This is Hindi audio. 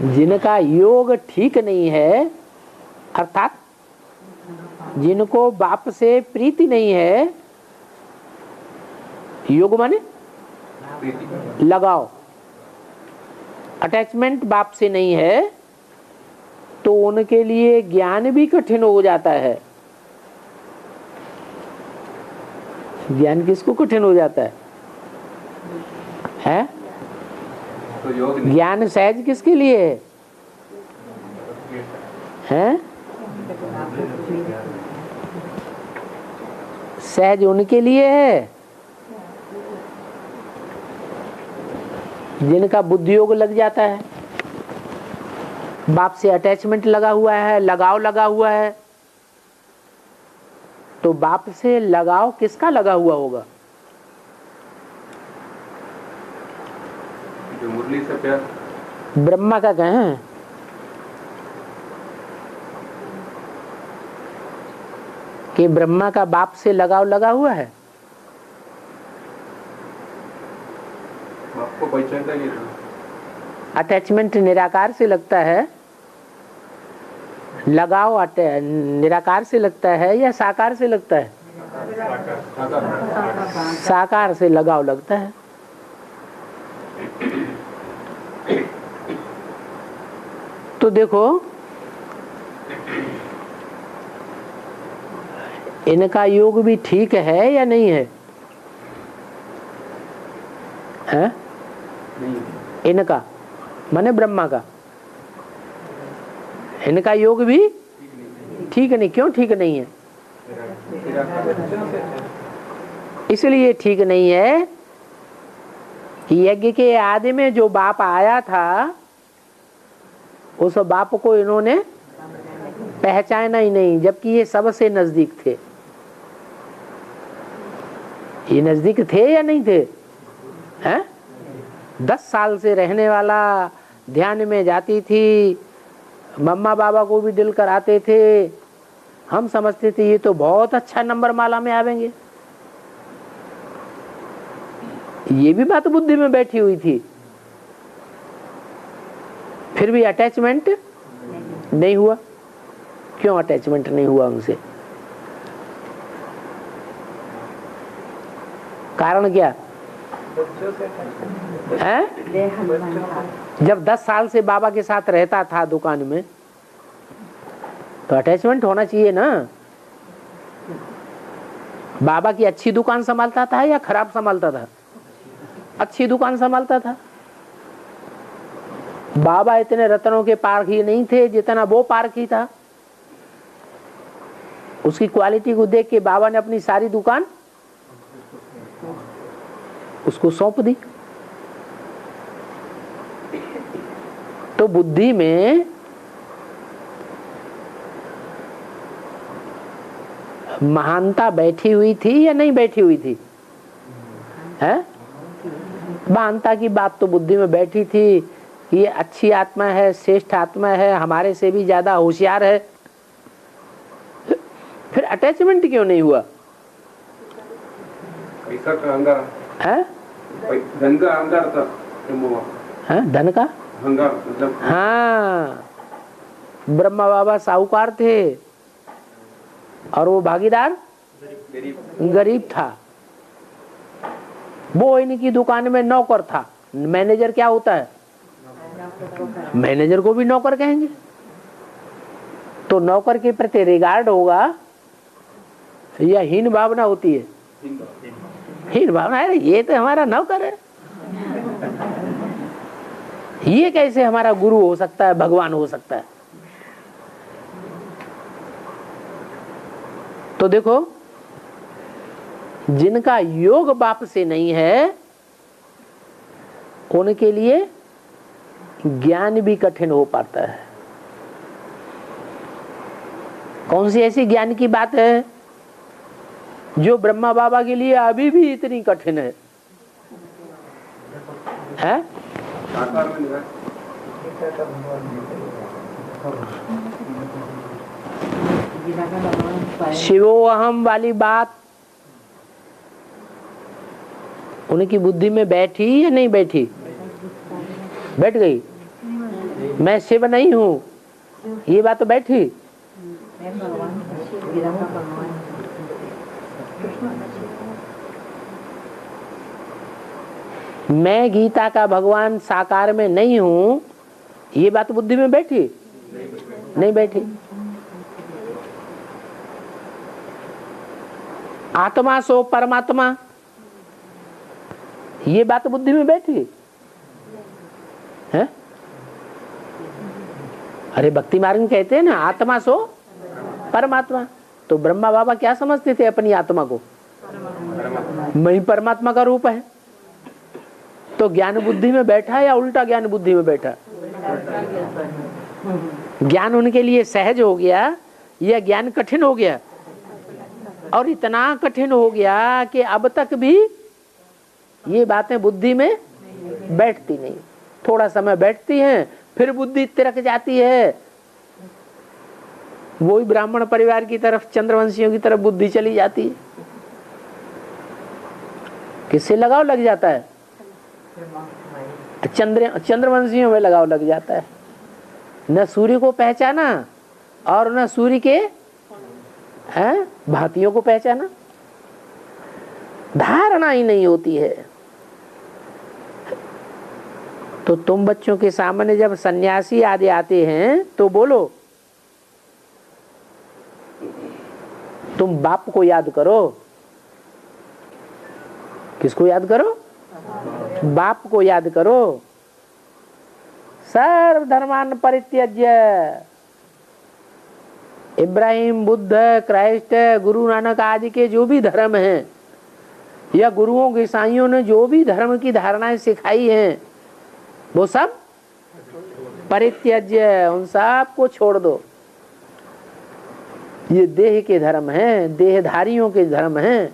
जिनका योग ठीक नहीं है, अर्थात जिनको बाप से प्रीति नहीं है, योग माने लगाओ, अटैचमेंट बाप से नहीं है, तो उनके लिए ज्ञान भी कठिन हो जाता है। ज्ञान किसको कठिन हो जाता है? तो ज्ञान सहज किसके लिए है? सहज उनके लिए है जिनका बुद्धि योग लग जाता है, बाप से अटैचमेंट लगा हुआ है, लगाव लगा हुआ है। तो बाप से लगाव किसका लगा हुआ होगा? जो मुरली से प्यार, ब्रह्मा का कहें कि ब्रह्मा का बाप से लगाव लगा हुआ है। बाप को पहचानता ही था। अटैचमेंट निराकार से लगता है, लगाव निराकार से लगता है या साकार से लगता है? साकार से लगाव लगता है। तो देखो, इनका योग भी ठीक है या नहीं है? हैं? इनका माने ब्रह्मा का, इनका योग भी ठीक नहीं। क्यों ठीक नहीं है? इसलिए ठीक नहीं है कि यज्ञ के आदि में जो बाप आया था, उस बाप को इन्होंने पहचाना ही नहीं, जबकि ये सबसे नजदीक थे। ये नजदीक थे या नहीं थे? हैं? 10 साल से रहने वाला, ध्यान में जाती थी, मम्मा बाबा को भी दिल कराते थे। हम समझते थे ये तो बहुत अच्छा नंबर माला में आवेंगे। ये भी बात बुद्धि में बैठी हुई थी, फिर भी अटैचमेंट नहीं हुआ। क्यों अटैचमेंट नहीं हुआ उनसे? कारण क्या है? जब 10 साल से बाबा के साथ रहता था दुकान में, तो अटैचमेंट होना चाहिए ना। बाबा की अच्छी दुकान संभालता था या खराब संभालता था? अच्छी दुकान संभालता था। बाबा इतने रत्नों के पारखी नहीं थे जितना वो पारखी था। उसकी क्वालिटी को देख के बाबा ने अपनी सारी दुकान उसको सौंप दी। तो बुद्धि में महानता बैठी हुई थी या नहीं बैठी हुई थी? है? महानता की बात तो बुद्धि में बैठी थी कि ये अच्छी आत्मा है, श्रेष्ठ आत्मा है, हमारे से भी ज्यादा होशियार है। फिर अटैचमेंट क्यों नहीं हुआ? पैसा का अहंकार है? धन का अहंकार था। है? धन का अहंकार मतलब? हाँ, ब्रह्मा बाबा साहूकार थे और वो भागीदार गरीब था। वो इनकी दुकान में नौकर था। मैनेजर क्या होता है? मैनेजर को भी नौकर कहेंगे। तो नौकर के प्रति रिगार्ड होगा या हीन भावना होती है? हीन भावना है। ये तो हमारा नौकर है, ये कैसे हमारा गुरु हो सकता है, भगवान हो सकता है? तो देखो, जिनका योग बाप से नहीं है, उनके लिए ज्ञान भी कठिन हो पाता है। कौन सी ऐसी ज्ञान की बात है जो ब्रह्मा बाबा के लिए अभी भी इतनी कठिन है? है? शिवोहम वाली बात उनकी बुद्धि में बैठी या नहीं बैठी? बैठ गई। मैं शिव नहीं हूँ, ये बात तो बैठी। मैं गीता का भगवान साकार में नहीं हूँ, ये बात बुद्धि में बैठी? नहीं बैठी। आत्मा सो परमात्मा, ये बात बुद्धि में बैठी है? अरे भक्ति मार्ग में कहते हैं ना, आत्मा सो परमात्मा। तो ब्रह्मा बाबा क्या समझते थे अपनी आत्मा को? मैं ही परमात्मा का रूप है। तो ज्ञान बुद्धि में बैठा या उल्टा ज्ञान बुद्धि में बैठा? ज्ञान उनके लिए सहज हो गया या ज्ञान कठिन हो गया? और इतना कठिन हो गया कि अब तक भी ये बातें बुद्धि में बैठती नहीं। थोड़ा समय बैठती हैं, फिर बुद्धि तिरक जाती है। वही ब्राह्मण परिवार की तरफ, चंद्रवंशियों की तरफ बुद्धि चली जाती है। किससे लगाव लग जाता है? चंद्रवंशियों में लगाव लग जाता है। न सूर्य को पहचाना और न सूर्य के भांतियों को पहचाना, धारणा ही नहीं होती है। तो तुम बच्चों के सामने जब सन्यासी आदि आते हैं तो बोलो, तुम बाप को याद करो। किसको याद करो? बाप को याद करो। सर्व धर्मान परित्यज्य, इब्राहिम, बुद्ध, क्राइस्ट, गुरु नानक आदि के जो भी धर्म हैं, या गुरुओं के ईसाइयों ने जो भी धर्म की धारणाएं सिखाई हैं, वो सब परित्यज्य, उन सब को छोड़ दो। ये देह के धर्म हैं, देहधारियों के धर्म हैं।